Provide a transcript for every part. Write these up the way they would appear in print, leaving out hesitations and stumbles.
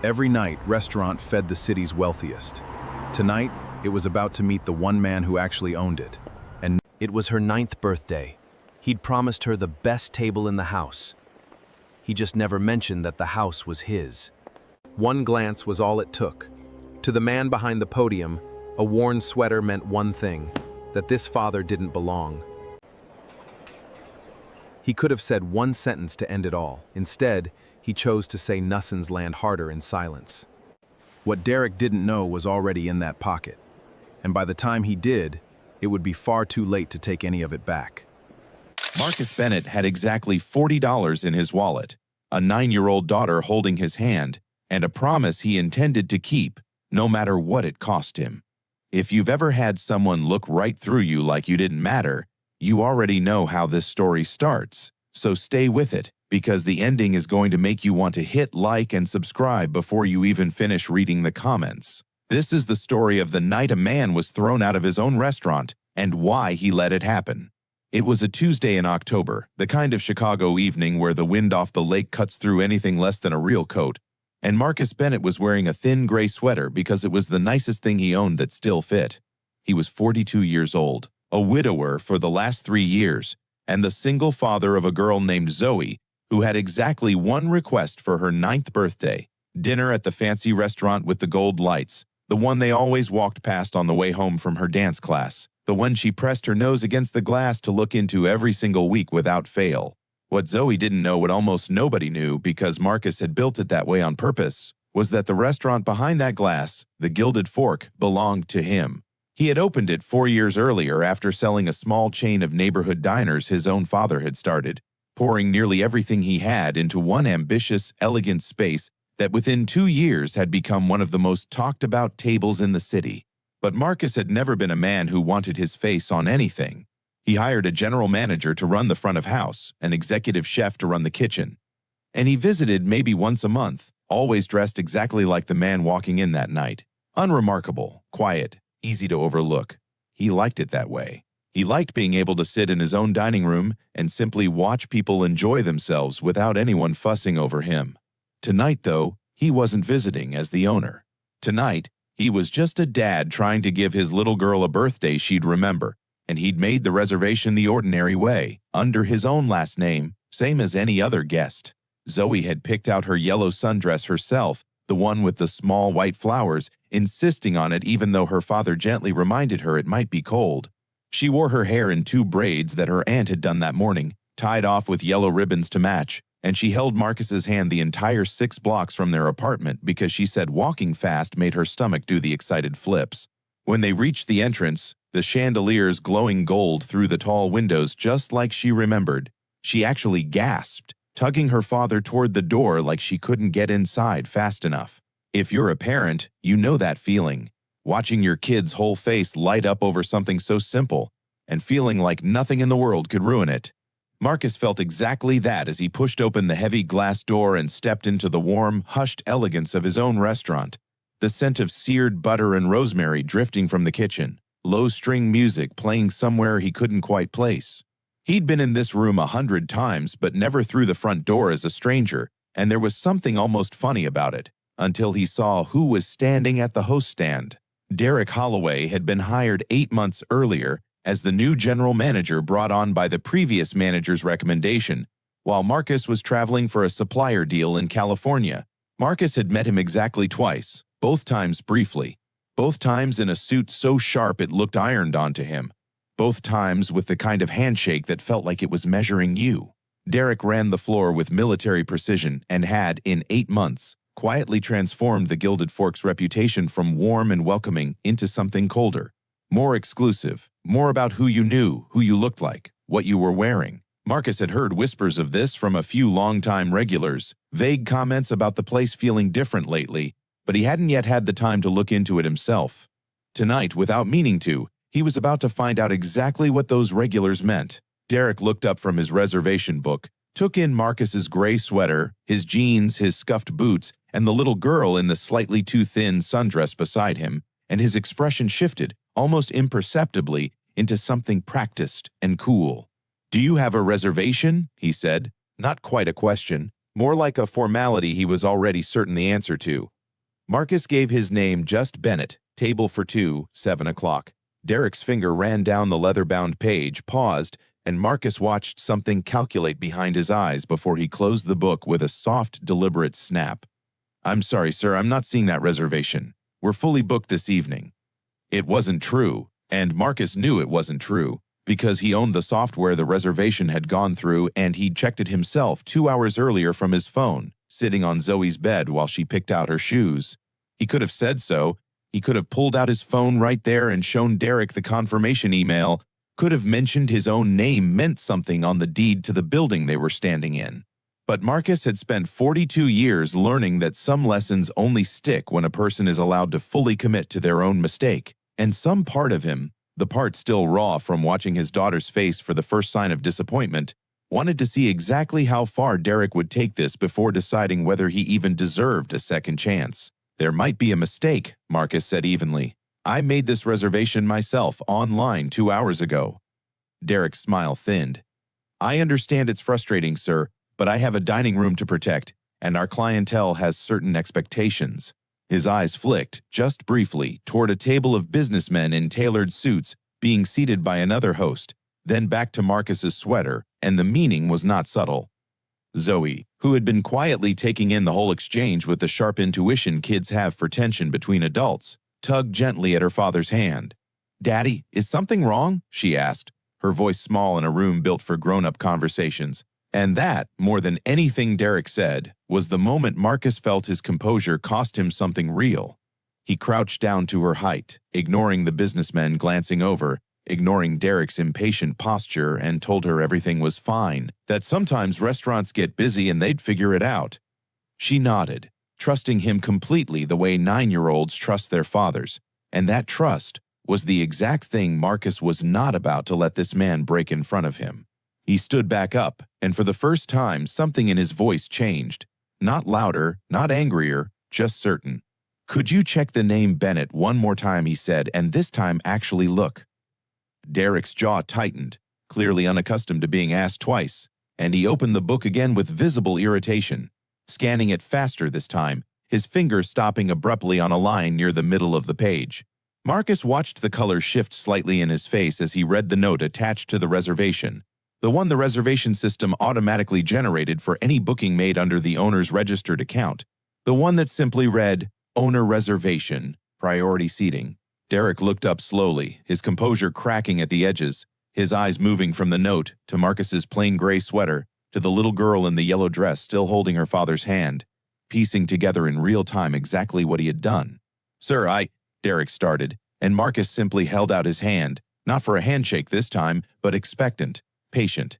Every night, restaurant fed the city's wealthiest. Tonight, it was about to meet the one man who actually owned it. And it was her 9th birthday. He'd promised her the best table in the house. He just never mentioned that the house was his. One glance was all it took. To the man behind the podium, a worn sweater meant one thing, that this father didn't belong. He could have said one sentence to end it all. Instead, he chose to say Nussens land harder in silence. What Derek didn't know was already in that pocket. And by the time he did, it would be far too late to take any of it back. Marcus Bennett had exactly $40 in his wallet, a 9-year-old daughter holding his hand, and a promise he intended to keep, no matter what it cost him. If you've ever had someone look right through you like you didn't matter, you already know how this story starts, so stay with it, because the ending is going to make you want to hit like and subscribe before you even finish reading the comments. This is the story of the night a man was thrown out of his own restaurant and why he let it happen. It was a Tuesday in October, the kind of Chicago evening where the wind off the lake cuts through anything less than a real coat, and Marcus Bennett was wearing a thin gray sweater because it was the nicest thing he owned that still fit. He was 42 years old, a widower for the last 3 years, and the single father of a girl named Zoe, who had exactly one request for her 9th birthday: dinner at the fancy restaurant with the gold lights, the one they always walked past on the way home from her dance class, the one she pressed her nose against the glass to look into every single week without fail. What Zoe didn't know, what almost nobody knew because Marcus had built it that way on purpose, was that the restaurant behind that glass, the Gilded Fork, belonged to him. He had opened it 4 years earlier after selling a small chain of neighborhood diners his own father had started, pouring nearly everything he had into one ambitious, elegant space that within 2 years had become one of the most talked-about tables in the city. But Marcus had never been a man who wanted his face on anything. He hired a general manager to run the front of house, an executive chef to run the kitchen. And he visited maybe once a month, always dressed exactly like the man walking in that night. Unremarkable, quiet, easy to overlook. He liked it that way. He liked being able to sit in his own dining room and simply watch people enjoy themselves without anyone fussing over him. Tonight, though, he wasn't visiting as the owner. Tonight, he was just a dad trying to give his little girl a birthday she'd remember, and he'd made the reservation the ordinary way, under his own last name, same as any other guest. Zoe had picked out her yellow sundress herself, the one with the small white flowers, insisting on it even though her father gently reminded her it might be cold. She wore her hair in 2 braids that her aunt had done that morning, tied off with yellow ribbons to match, and she held Marcus's hand the entire 6 blocks from their apartment because she said walking fast made her stomach do the excited flips. When they reached the entrance, the chandeliers glowing gold through the tall windows just like she remembered, she actually gasped, tugging her father toward the door like she couldn't get inside fast enough. If you're a parent, you know that feeling. Watching your kid's whole face light up over something so simple, and feeling like nothing in the world could ruin it. Marcus felt exactly that as he pushed open the heavy glass door and stepped into the warm, hushed elegance of his own restaurant, the scent of seared butter and rosemary drifting from the kitchen, low-string music playing somewhere he couldn't quite place. He'd been in this room 100 times, but never through the front door as a stranger, and there was something almost funny about it, until he saw who was standing at the host stand. Derek Holloway had been hired 8 months earlier as the new general manager brought on by the previous manager's recommendation, while Marcus was traveling for a supplier deal in California. Marcus had met him exactly twice, both times briefly, both times in a suit so sharp it looked ironed onto him, both times with the kind of handshake that felt like it was measuring you. Derek ran the floor with military precision and had, in 8 months, quietly transformed the Gilded Fork's reputation from warm and welcoming into something colder, more exclusive, more about who you knew, who you looked like, what you were wearing. Marcus had heard whispers of this from a few longtime regulars, vague comments about the place feeling different lately, but he hadn't yet had the time to look into it himself. Tonight, without meaning to, he was about to find out exactly what those regulars meant. Derek looked up from his reservation book, took in Marcus's gray sweater, his jeans, his scuffed boots, and the little girl in the slightly too thin sundress beside him, and his expression shifted, almost imperceptibly, into something practiced and cool. "Do you have a reservation?" he said. Not quite a question, more like a formality he was already certain the answer to. Marcus gave his name just Bennett, table for two, 7 o'clock. Derek's finger ran down the leather-bound page, paused, and Marcus watched something calculate behind his eyes before he closed the book with a soft, deliberate snap. "I'm sorry, sir, I'm not seeing that reservation. We're fully booked this evening." It wasn't true, and Marcus knew it wasn't true, because he owned the software the reservation had gone through and he'd checked it himself 2 hours earlier from his phone, sitting on Zoe's bed while she picked out her shoes. He could have said so. He could have pulled out his phone right there and shown Derek the confirmation email, could have mentioned his own name meant something on the deed to the building they were standing in. But Marcus had spent 42 years learning that some lessons only stick when a person is allowed to fully commit to their own mistake, and some part of him, the part still raw from watching his daughter's face for the first sign of disappointment, wanted to see exactly how far Derek would take this before deciding whether he even deserved a second chance. "There might be a mistake," Marcus said evenly. "I made this reservation myself online 2 hours ago." Derek's smile thinned. "I understand it's frustrating, sir, but I have a dining room to protect, and our clientele has certain expectations." His eyes flicked, just briefly, toward a table of businessmen in tailored suits being seated by another host, then back to Marcus's sweater, and the meaning was not subtle. Zoe, who had been quietly taking in the whole exchange with the sharp intuition kids have for tension between adults, tugged gently at her father's hand. "Daddy, is something wrong?" she asked, her voice small in a room built for grown-up conversations. And that, more than anything Derek said, was the moment Marcus felt his composure cost him something real. He crouched down to her height, ignoring the businessmen glancing over, ignoring Derek's impatient posture, and told her everything was fine, that sometimes restaurants get busy and they'd figure it out. She nodded, trusting him completely the way 9-year-olds trust their fathers, and that trust was the exact thing Marcus was not about to let this man break in front of him. He stood back up, and for the first time, something in his voice changed. Not louder, not angrier, just certain. "Could you check the name Bennett one more time," he said, "and this time actually look." Derek's jaw tightened, clearly unaccustomed to being asked twice, and he opened the book again with visible irritation, scanning it faster this time, his finger stopping abruptly on a line near the middle of the page. Marcus watched the color shift slightly in his face as he read the note attached to the reservation, the one the reservation system automatically generated for any booking made under the owner's registered account, the one that simply read, "Owner Reservation, Priority Seating." Derek looked up slowly, his composure cracking at the edges, his eyes moving from the note to Marcus's plain gray sweater to the little girl in the yellow dress still holding her father's hand, piecing together in real time exactly what he had done. "Sir, Derek started, and Marcus simply held out his hand, not for a handshake this time, but expectant, patient.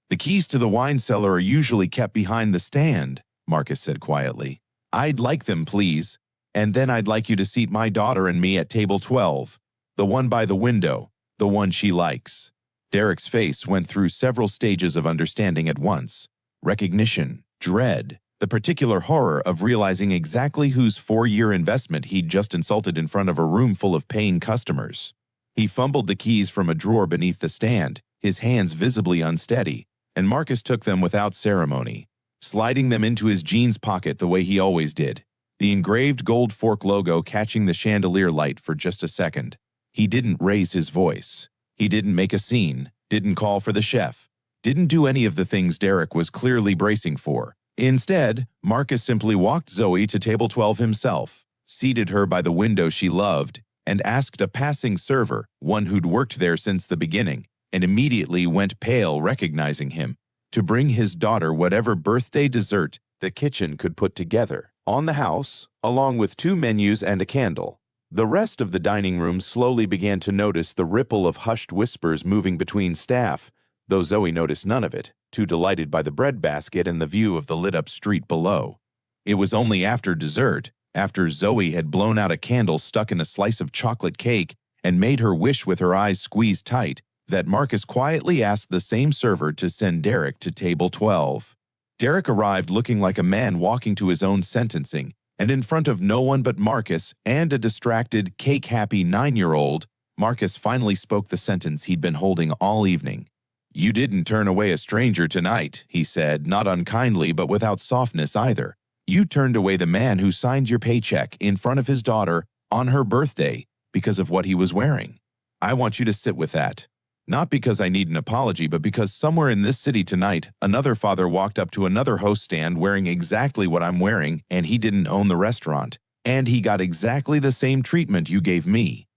"The keys to the wine cellar are usually kept behind the stand," Marcus said quietly. "I'd like them, please. And then I'd like you to seat my daughter and me at table 12, the one by the window, the one she likes." Derek's face went through several stages of understanding at once. Recognition, dread, the particular horror of realizing exactly whose 4-year investment he'd just insulted in front of a room full of paying customers. He fumbled the keys from a drawer beneath the stand, his hands visibly unsteady, and Marcus took them without ceremony, sliding them into his jeans pocket the way he always did, the engraved gold fork logo catching the chandelier light for just a second. He didn't raise his voice. He didn't make a scene, didn't call for the chef, didn't do any of the things Derek was clearly bracing for. Instead, Marcus simply walked Zoe to table 12 himself, seated her by the window she loved, and asked a passing server, one who'd worked there since the beginning, and immediately went pale recognizing him, to bring his daughter whatever birthday dessert the kitchen could put together, on the house, along with 2 menus and a candle. The rest of the dining room slowly began to notice the ripple of hushed whispers moving between staff, though Zoe noticed none of it, too delighted by the breadbasket and the view of the lit-up street below. It was only after dessert, after Zoe had blown out a candle stuck in a slice of chocolate cake and made her wish with her eyes squeezed tight, that Marcus quietly asked the same server to send Derek to table 12. Derek arrived looking like a man walking to his own sentencing, and in front of no one but Marcus and a distracted, cake-happy 9-year-old, Marcus finally spoke the sentence he'd been holding all evening. "You didn't turn away a stranger tonight," he said, not unkindly but without softness either. "You turned away the man who signed your paycheck in front of his daughter on her birthday because of what he was wearing. I want you to sit with that. Not because I need an apology, but because somewhere in this city tonight, another father walked up to another host stand wearing exactly what I'm wearing, and he didn't own the restaurant, and he got exactly the same treatment you gave me."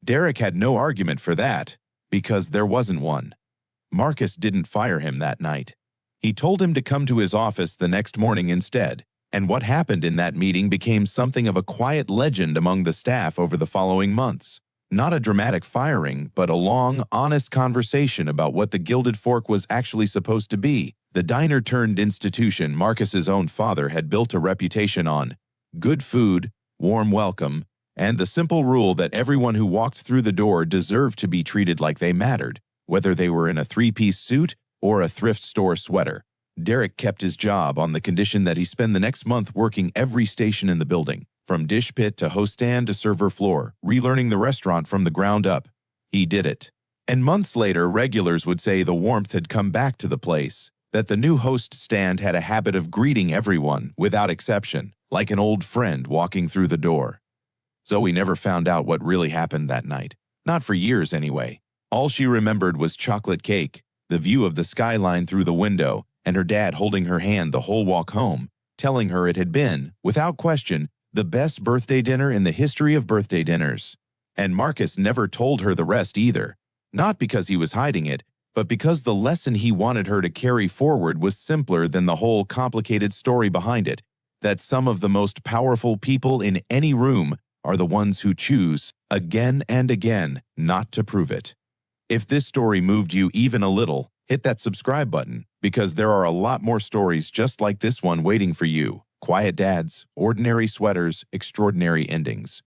Derek had no argument for that, because there wasn't one. Marcus didn't fire him that night. He told him to come to his office the next morning instead, and what happened in that meeting became something of a quiet legend among the staff over the following months. Not a dramatic firing, but a long, honest conversation about what the Gilded Fork was actually supposed to be. The diner-turned-institution Marcus's own father had built a reputation on: good food, warm welcome, and the simple rule that everyone who walked through the door deserved to be treated like they mattered, whether they were in a three-piece suit or a thrift store sweater. Derek kept his job on the condition that he spend the next month working every station in the building, from dish pit to host stand to server floor, relearning the restaurant from the ground up. He did it. And months later, regulars would say the warmth had come back to the place, that the new host stand had a habit of greeting everyone, without exception, like an old friend walking through the door. Zoe never found out what really happened that night. Not for years, anyway. All she remembered was chocolate cake, the view of the skyline through the window, and her dad holding her hand the whole walk home, telling her it had been, without question, the best birthday dinner in the history of birthday dinners. And Marcus never told her the rest either. Not because he was hiding it, but because the lesson he wanted her to carry forward was simpler than the whole complicated story behind it, that some of the most powerful people in any room are the ones who choose, again and again, not to prove it. If this story moved you even a little, hit that subscribe button, because there are a lot more stories just like this one waiting for you. Quiet dads, ordinary sweaters, extraordinary endings.